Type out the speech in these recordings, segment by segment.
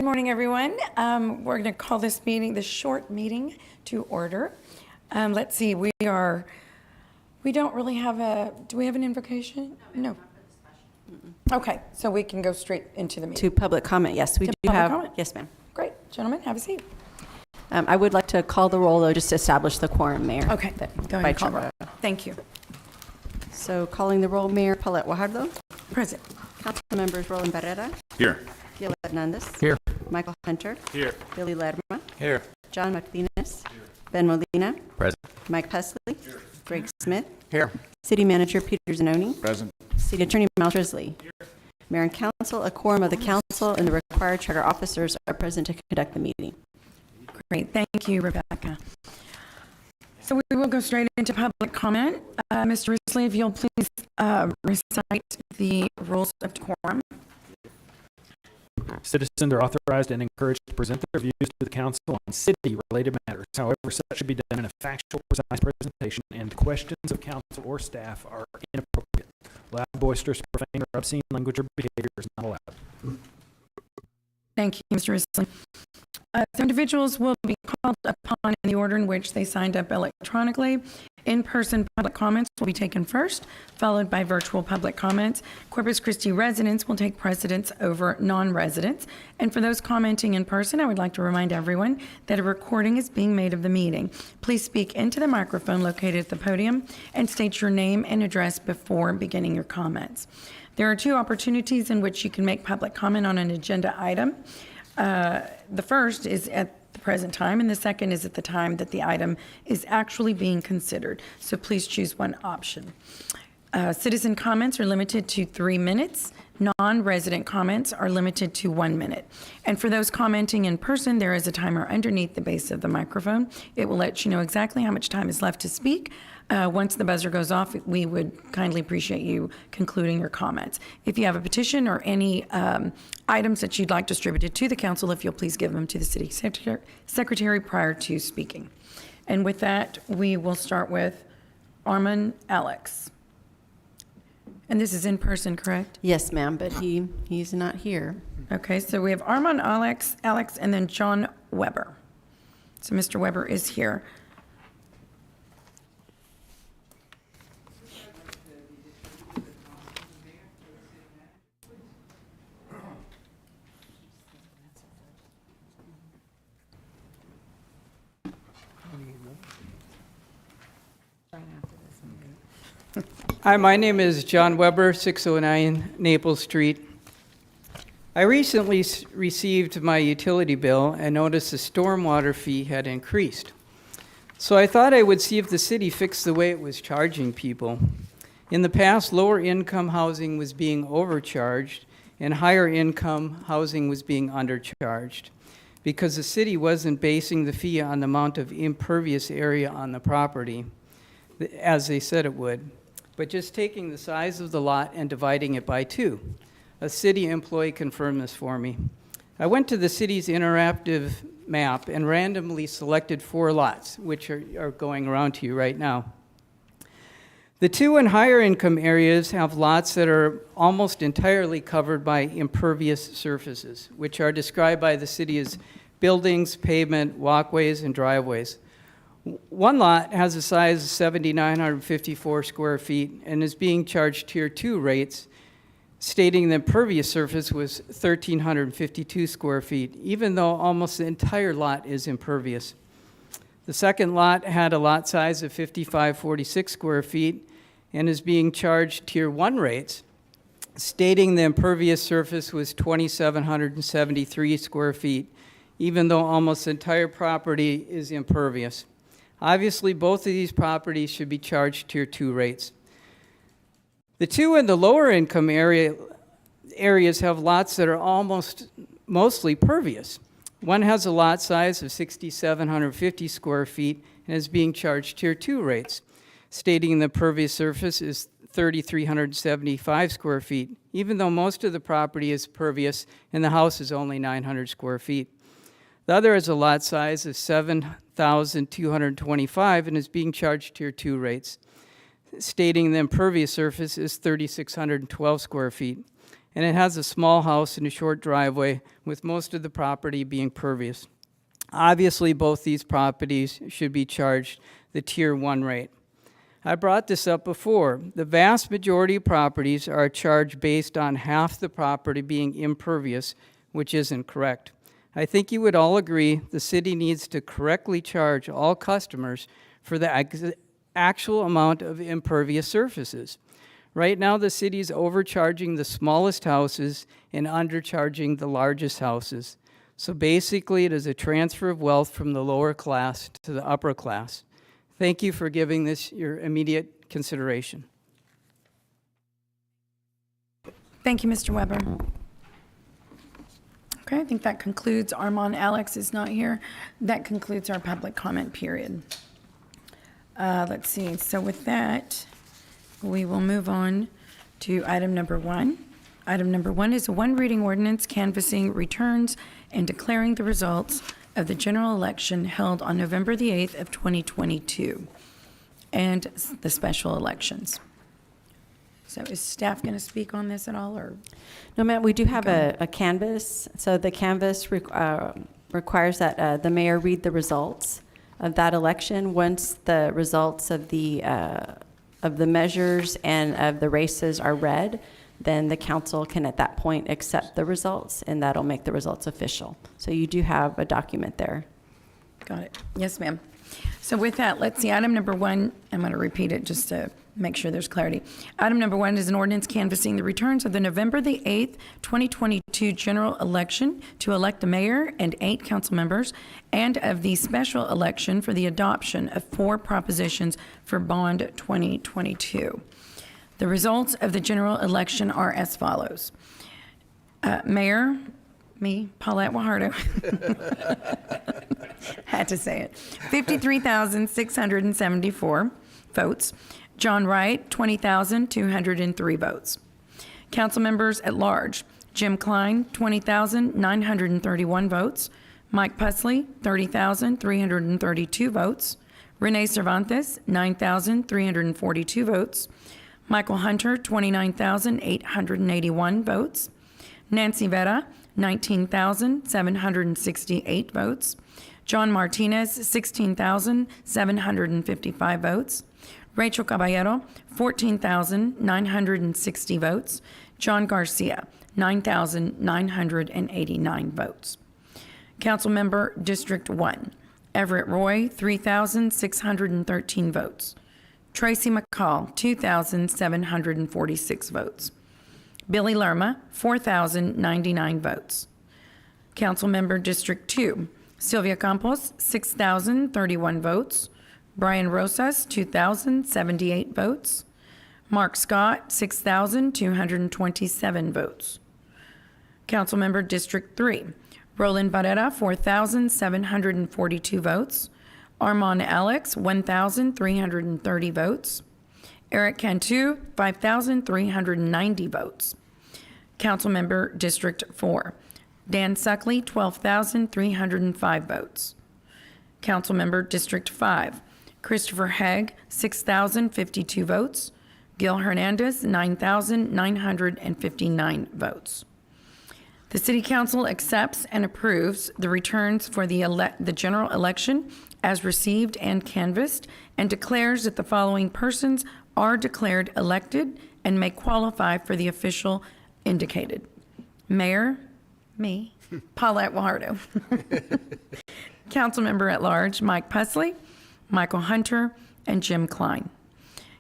Good morning, everyone. We're going to call this short meeting to order. Let's see, we don't really have do we have an invocation? No. Okay, so we can go straight into the meeting. To public comment, yes, we do have. Comment? Yes, ma'am. Great, gentlemen, have a seat. I would like to call the roll, though, just to establish the quorum, Mayor. Okay, go ahead and call the roll. Thank you. So calling the roll, Mayor Paulette Guajardo. Present. Council members Roland Barrera. Here. Gil Hernandez. Here. Michael Hunter. Here. Billy Lerma. Here. John Martinez. Here. Ben Molina. Present. Mike Pesley. Here. Greg Smith. Here. City Manager Peter Zanoni. Present. City Attorney Mal Drisley. Here. Mayor and Council, a quorum of the Council and the required charter officers are present to conduct the meeting. Great, thank you, Rebecca. So we will go straight into public comment. Mr. Risley, if you'll please recite the rules of decorum. Citizens are authorized and encouraged to present their views to the council on city-related matters. However, such should be done in a factual, precise presentation, and questions of council or staff are inappropriate. Loud, boisterous, profane, or obscene language or behavior is not allowed. Thank you, Mr. Risley. So individuals will be called upon in the order in which they signed up electronically. In-person public comments will be taken first, followed by virtual public comments. Corpus Christi residents will take precedence over non-residents. And for those commenting in person, I would like to remind everyone that a recording is being made of the meeting. Please speak into the microphone located at the podium and state your name and address before beginning your comments. There are two opportunities in which you can make public comment on an agenda item. The first is at the present time, and the second is at the time that the item is actually being considered. So please choose one option. Citizen comments are limited to 3 minutes. Non-resident comments are limited to 1 minute. And for those commenting in person, there is a timer underneath the base of the microphone. It will let you know exactly how much time is left to speak. Once the buzzer goes off, we would kindly appreciate you concluding your comments. If you have a petition or any items that you'd like distributed to the council, if you'll please give them to the city secretary prior to speaking. And with that, we will start with Armand Alex. And this is in person, correct? Yes, ma'am, but he's not here. Okay, so we have Armand Alex, and then John Weber. So Mr. Weber is here. Hi, my name is John Weber, 609 Naples Street. I recently received my utility bill and noticed the stormwater fee had increased. So I thought I would see if the city fixed the way it was charging people. In the past, lower income housing was being overcharged and higher income housing was being undercharged because the city wasn't basing the fee on the amount of impervious area on the property, as they said it would, but just taking the size of the lot and dividing it by 2. A city employee confirmed this for me. I went to the city's interactive map and randomly selected 4 lots, which are going around to you right now. The 2 and higher income areas have lots that are almost entirely covered by impervious surfaces, which are described by the city as buildings, pavement, walkways, and driveways. One lot has a size of 7,954 square feet and is being charged Tier 2 rates, stating the impervious surface was 1,352 square feet, even though almost the entire lot is impervious. The second lot had a lot size of 5,546 square feet and is being charged Tier 1 rates, stating the impervious surface was 2,773 square feet, even though almost the entire property is impervious. Obviously, both of these properties should be charged Tier 2 rates. The 2 in the lower income areas have lots that are mostly pervious. One has a lot size of 6,750 square feet and is being charged Tier 2 rates, stating the pervious surface is 3,375 square feet, even though most of the property is pervious and the house is only 900 square feet. The other has a lot size of 7,225 and is being charged Tier 2 rates, stating the impervious surface is 3,612 square feet. and it has a small house and a short driveway, with most of the property being pervious. Obviously, both these properties should be charged the Tier 1 rate. I brought this up before. The vast majority of properties are charged based on half the property being impervious, which isn't correct. I think you would all agree the city needs to correctly charge all customers for the actual amount of impervious surfaces. Right now, the city is overcharging the smallest houses and undercharging the largest houses. So basically, it is a transfer of wealth from the lower class to the upper class. Thank you for giving this your immediate consideration. Thank you, Mr. Weber. Okay, I think that concludes. Armand Alex is not here. That concludes our public comment period. Let's see. So with that, we will move on to item number 1. Item number 1 is a one-reading ordinance canvassing returns and declaring the results of the general election held on November the 8th of 2022 and the special elections. So is staff going to speak on this at all, or? No, ma'am, we do have a canvas. So the canvas requires that the mayor read the results of that election. Once the results of the measures and of the races are read, then the council can at that point accept the results, and that'll make the results official. So you do have a document there. Got it. Yes, ma'am. So with that, let's see, item number 1, I'm going to repeat it just to make sure there's clarity. Item number 1 is an ordinance canvassing the returns of the November the 8th, 2022 general election to elect the mayor and 8 council members, and of the special election for the adoption of 4 propositions for bond 2022. The results of the general election are as follows. Mayor, me, Paulette Guajardo, had to say it, 53,674 votes. John Wright, 20,203 votes. Council members at large, Jim Klein, 20,931 votes. Mike Pusley, 30,332 votes. Renee Cervantes, 9,342 votes. Michael Hunter, 29,881 votes. Nancy Vera, 19,768 votes. John Martinez, 16,755 votes. Rachel Caballero, 14,960 votes. John Garcia, 9,989 votes. Councilmember District 1, Everett Roy, 3,613 votes. Tracy McCall, 2,746 votes. Billy Lerma, 4,099 votes. Councilmember District 2, Sylvia Campos, 6,031 votes. Brian Rosas, 2,078 votes. Mark Scott, 6,227 votes. Councilmember District 3, Roland Barrera, 4,742 votes. Armand Alex, 1,330 votes. Eric Cantu, 5,390 votes. Councilmember District 4, Dan Suckley, 12,305 votes. Councilmember District 5, Christopher Hegg, 6,052 votes. Gil Hernandez, 9,959 votes. The City Council accepts and approves the returns for the general election as received and canvassed, and declares that the following persons are declared elected and may qualify for the official indicated. Mayor, me, Paulette Guajardo. Councilmember at large, Mike Pusley, Michael Hunter, and Jim Klein.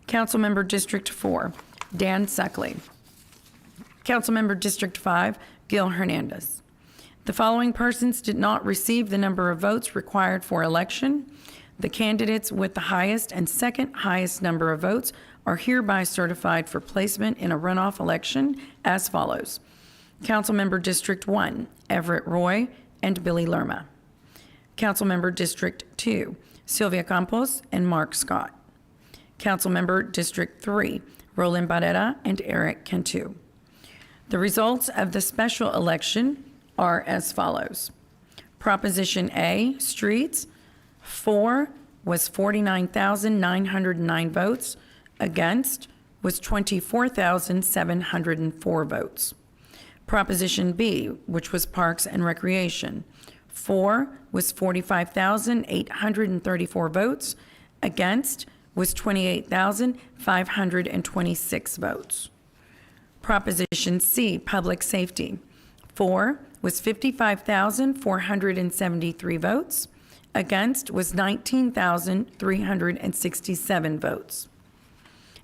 Councilmember District 4, Dan Suckley. Councilmember District 5, Gil Hernandez. The following persons did not receive the number of votes required for election. The candidates with the highest and second highest number of votes are hereby certified for placement in a runoff election as follows. Councilmember District 1, Everett Roy and Billy Lerma. Councilmember District 2, Sylvia Campos and Mark Scott. Councilmember District 3, Roland Barrera and Eric Cantu. The results of the special election are as follows. Proposition A, streets, 4 was 49,909 votes. Against was 24,704 votes. Proposition B, which was Parks and Recreation. For was 45,834 votes. Against was 28,526 votes. Proposition C, Public Safety. For was 55,473 votes. Against was 19,367 votes.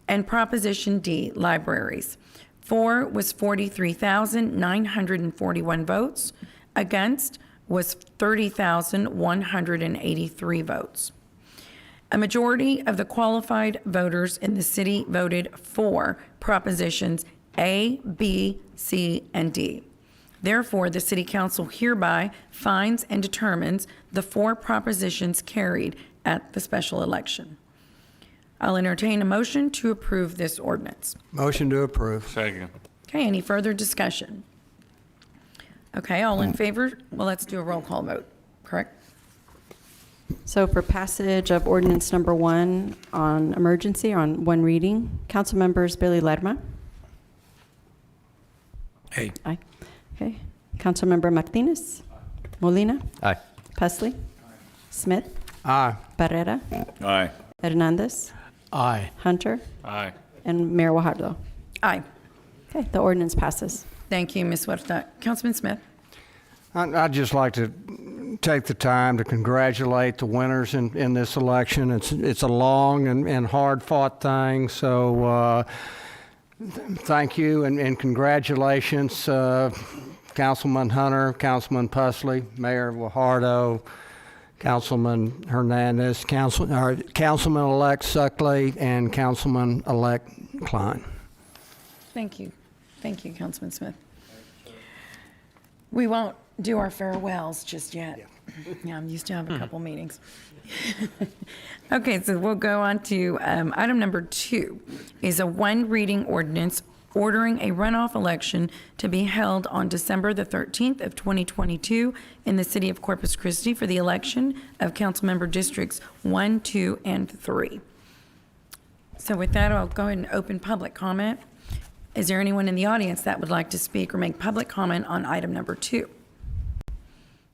And Proposition D, Libraries. For was 43,941 votes. Against was 30,183 votes. A majority of the qualified voters in the city voted for propositions A, B, C, and D. Therefore, the City Council hereby finds and determines the 4 propositions carried at the special election. I'll entertain a motion to approve this ordinance. Motion to approve. Second. Okay, any further discussion? Okay, all in favor? Well, let's do a roll call vote, correct? So for passage of ordinance number 1 on emergency, on one reading, council members Billy Lerma. Aye. Aye. Okay. Councilmember Martinez. Molina. Aye. Pesley. Smith. Aye. Barrera. Aye. Hernandez. Aye. Hunter. Aye. And Mayor Guajardo. Aye. Okay, the ordinance passes. Thank you, Ms. Huerta. Councilman Smith? I'd just like to take the time to congratulate the winners in this election. It's a long and hard-fought thing, so thank you and congratulations, Councilman Hunter, Councilman Pusley, Mayor Guajardo, Councilman Hernandez, Councilman-elect Suckley, and Councilman-elect Klein. Thank you. Thank you, Councilman Smith. We won't do our farewells just yet. Yeah, I'm used to have a couple meetings. Okay, so we'll go on to item number 2 is a one-reading ordinance ordering a runoff election to be held on December the 13th of 2022 in the city of Corpus Christi for the election of council member districts 1, 2, and 3. So with that, I'll go ahead and open public comment. Is there anyone in the audience that would like to speak or make public comment on item number 2?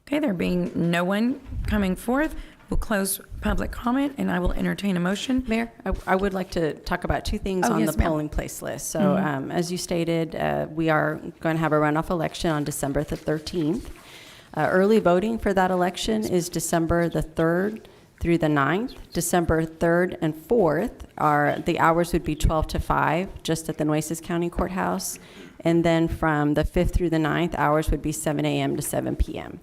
Okay, there being no one coming forth, we'll close public comment, and I will entertain a motion. Mayor, I would like to talk about 2 things Oh, on yes, the ma'am. polling place list. So as you stated, we are going to have a runoff election on December the 13th. Early voting for that election is December the 3rd through the 9th. December 3rd and 4th the hours would be 12 to 5, just at the Nueces County Courthouse. And then from the 5th through the 9th, hours would be 7 a.m. to 7 p.m.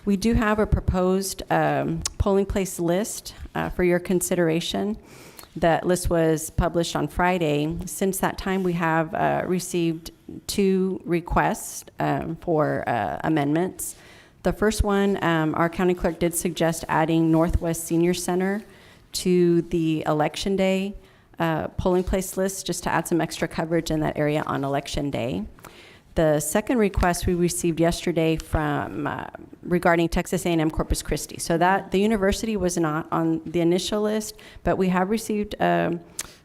We do have a proposed polling place list for your consideration. That list was published on Friday. Since that time, we have received 2 requests for amendments. The first one, our county clerk did suggest adding Northwest Senior Center to the election day polling place list, just to add some extra coverage in that area on election day. The second request we received yesterday from regarding Texas A&M Corpus Christi. So that the university was not on the initial list, but we have received a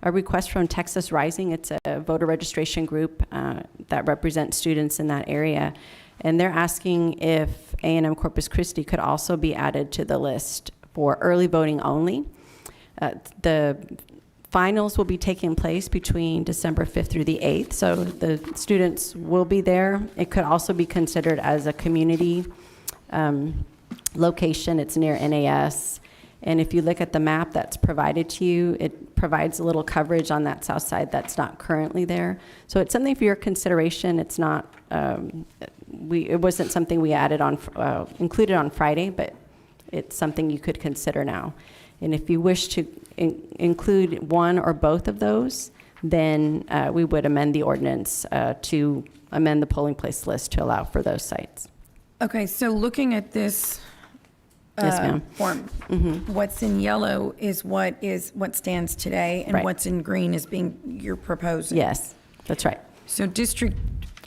request from Texas Rising. It's a voter registration group that represents students in that area. And they're asking if A&M Corpus Christi could also be added to the list for early voting only. The finals will be taking place between December 5th through the 8th, so the students will be there. It could also be considered as a community location. It's near NAS. And if you look at the map that's provided to you, it provides a little coverage on that south side that's not currently there. So it's something for your consideration. It's not, it wasn't something we added on, included on Friday, but it's something you could consider now. And if you wish to include one or both of those, then we would amend the ordinance to amend the polling place list to allow for those sites. Okay, so looking at this Yes, ma'am. form, what's in yellow is what stands today, and Right. what's in green is you're proposing. Yes, that's right. So district,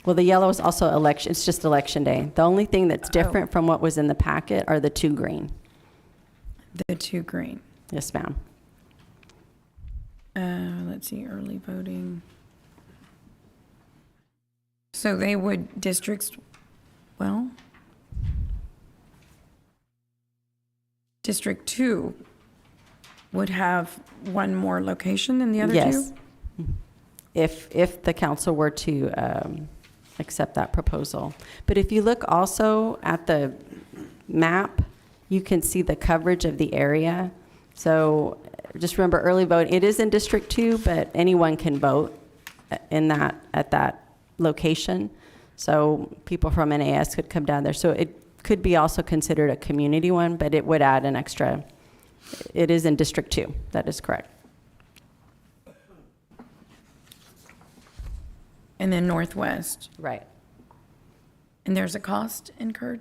Well, the yellow is also election, it's just election day. The only thing that's different from what was in the packet are the 2 green. the 2 green. Yes, ma'am. Let's see, early voting. So they would well, District 2 would have one more location than the other two? Yes. If the council were to accept that proposal. But if you look also at the map, you can see the coverage of the area. So just remember, early vote, it is in District 2, but anyone can vote at that location. So people from NAS could come down there. So it could be also considered a community one, but it would add an extra. It is in District 2. That is correct. And then Northwest. Right. And there's a cost incurred?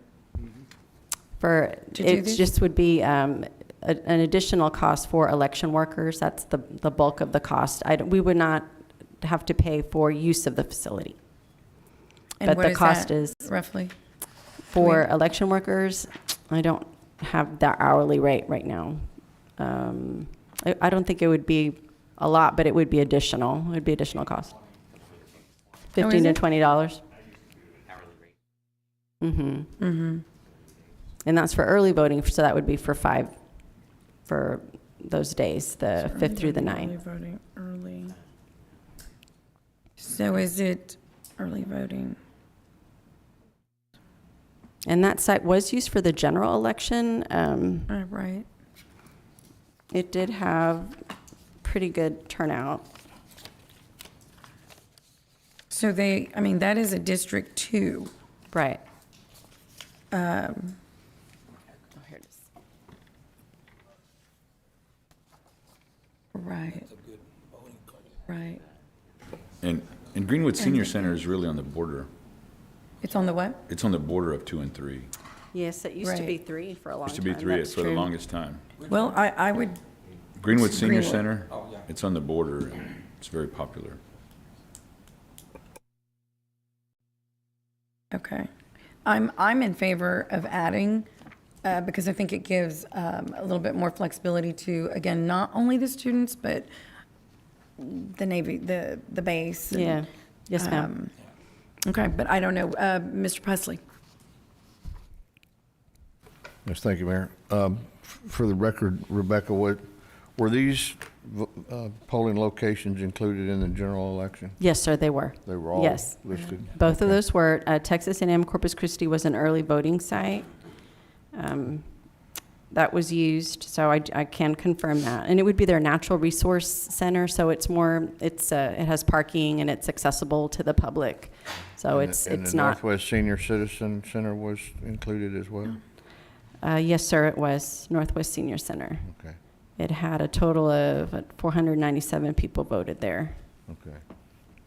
For, To do it this? just would be an additional cost for election workers. That's the bulk of the cost. We would not have to pay for use of the facility. And But what the is cost that, is roughly? for election workers. I don't have that hourly rate right now. I don't think it would be a lot, but it would be additional. It would be additional cost. Oh, is $15 to it? $20. Mm-hmm. Mm-hmm. And that's for early voting, so that would be for those days, the 5th through the 9th. Early voting, early. So is it early voting? And that site was used for the general election. Right. It did have pretty good turnout. So that is a District 2. Right. Um, Oh, here it is. Right. Right. And Greenwood Senior Center is really on the border. It's on the what? It's on the border of 2 and 3. Yes, it used to be Right. 3 for a long time. Used to be 3 That's for the true. longest time. Well, I would, Greenwood Senior Greenwood. Center, it's on the border, and it's very popular. okay. I'm in favor of adding, because I think it gives a little bit more flexibility to, again, not only the students, but the Navy, the base. and, Yeah. Yes, ma'am. Okay, but I don't know, Mr. Presley. Yes, thank you, Mayor. For the record, Rebecca, were these polling locations included in the general election? Yes, sir, they were. They were all Yes. listed? Both of Okay. those were. Texas A&M Corpus Christi was an early voting site. That was used, so I can confirm that. And it would be their natural resource center, so it's more, it has parking and it's accessible to the public. So And it's the not. Northwest Senior Citizen Center was included as well? Yes, sir, it was Northwest Senior Center. Okay, It had a total of 497 people voted there. okay.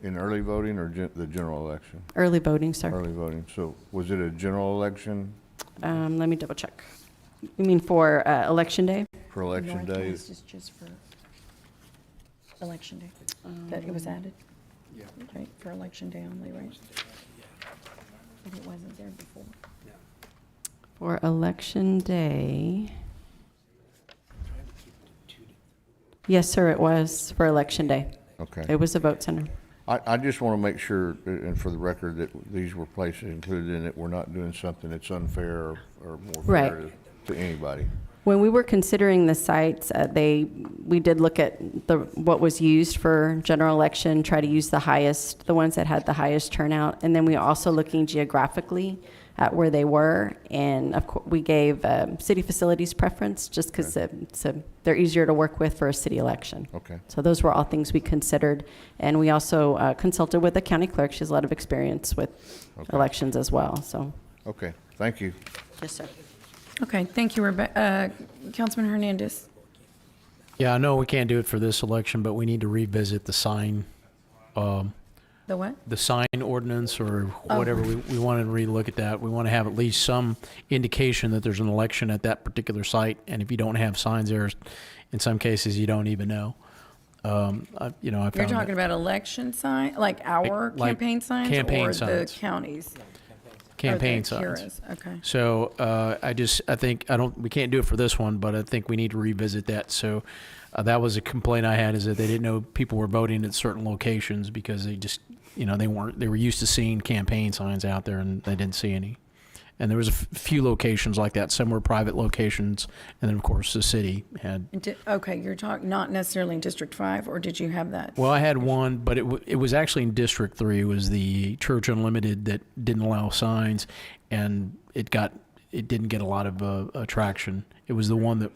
In early voting or the general election? Early voting, sir. Early voting. So was it a general election Let me double check. You mean for election day? for election day? Northwest is just for election day, that it was added? Yeah. Right, for election day only, right? But it wasn't there before. For election day. Yes, sir, it was for election day. Okay. It was a vote center. I just want to make sure, and for the record, that these were places included in it. We're not doing something that's unfair or more Right. fair to anybody. When we were considering the sites, we did look at what was used for general election, try to use the ones that had the highest turnout, and then we also looking geographically at where they were, and of course, we gave city facilities preference just because they're easier to work with for a city election. Okay. So those were all things we considered, and we also consulted with the county clerk. She has a lot of experience with elections as well, so. Okay, thank you. Yes, sir. Okay, thank you, Councilman Hernandez. Yeah, I know we can't do it for this election, but we need to revisit the sign The what? the sign ordinance or whatever. We want to relook at that. We want to have at least some indication that there's an election at that particular site. And if you don't have signs there, in some cases, you don't even know. I found You're talking about election sign, like our Like campaign signs? campaign Or signs. the counties? campaign Okay, signs. Kira's, okay. So we can't do it for this one, but I think we need to revisit that. So that was a complaint I had, is that they didn't know people were voting at certain locations because they just they were used to seeing campaign signs out there, and they didn't see any. And there was a few locations like that. Some were private locations, and then of course the city had. Okay, you're talking not necessarily in District 5, or did you have that? Well, I had one, but it was actually in District 3. It was the Church Unlimited that didn't allow signs, and it didn't get a lot of attraction. It was the one that.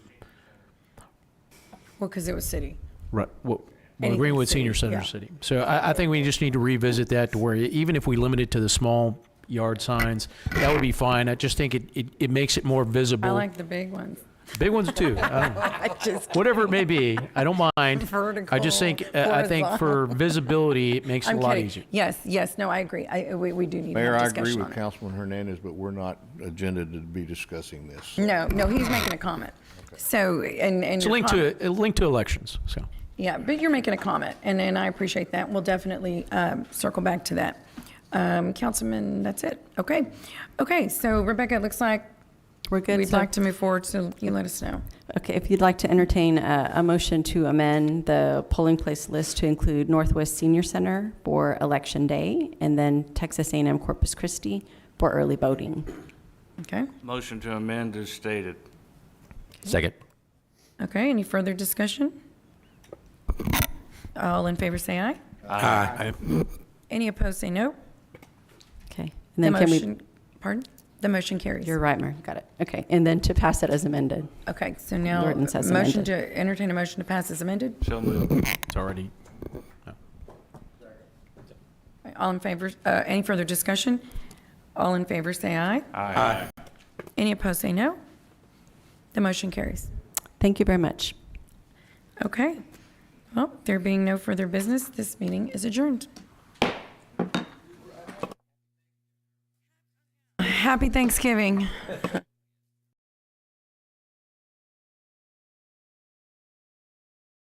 Well, because it was city. Right. Well, Anything Greenwood city, Senior Center yeah. City. So I think we just need to revisit that to where even if we limit it to the small yard signs, that would be fine. I just think it makes it more visible. I like the big ones. Big ones too. I just Whatever it may be, I don't mind. Vertical, I just think I think for visibility, it makes it I'm a lot kidding. easier. Yes, no, I agree. We do need Mayor, more I discussion agree on with it. Councilman Hernandez, but we're not agendaed to be discussing this. No, he's making a comment. So, and It's your a link to elections. So Yeah, but you're making a comment, and I appreciate that. We'll definitely circle back to that. Councilman, that's it. Okay, so Rebecca, it looks like We're good. we'd So- like to move forward, so you let us know. Okay, if you'd like to entertain a motion to amend the polling place list to include Northwest Senior Center for Election Day, and then Texas A&M Corpus Christi for early voting. Okay, Motion to amend is stated. second. okay, any further discussion? All in favor say aye. Aye. Any opposed say no. Okay. The And then can we, motion, pardon? The motion carries. you're right, Mayor, got it. Okay, and then to pass it as amended. Okay, so now, Ordinance as motion amended. to entertain a motion to pass as amended. So moved. It's already. All in favor, any further discussion? All in favor say aye. Aye. Any opposed say no. The motion carries. Thank you very much. Okay. Well, there being no further business, this meeting is adjourned. Happy Thanksgiving.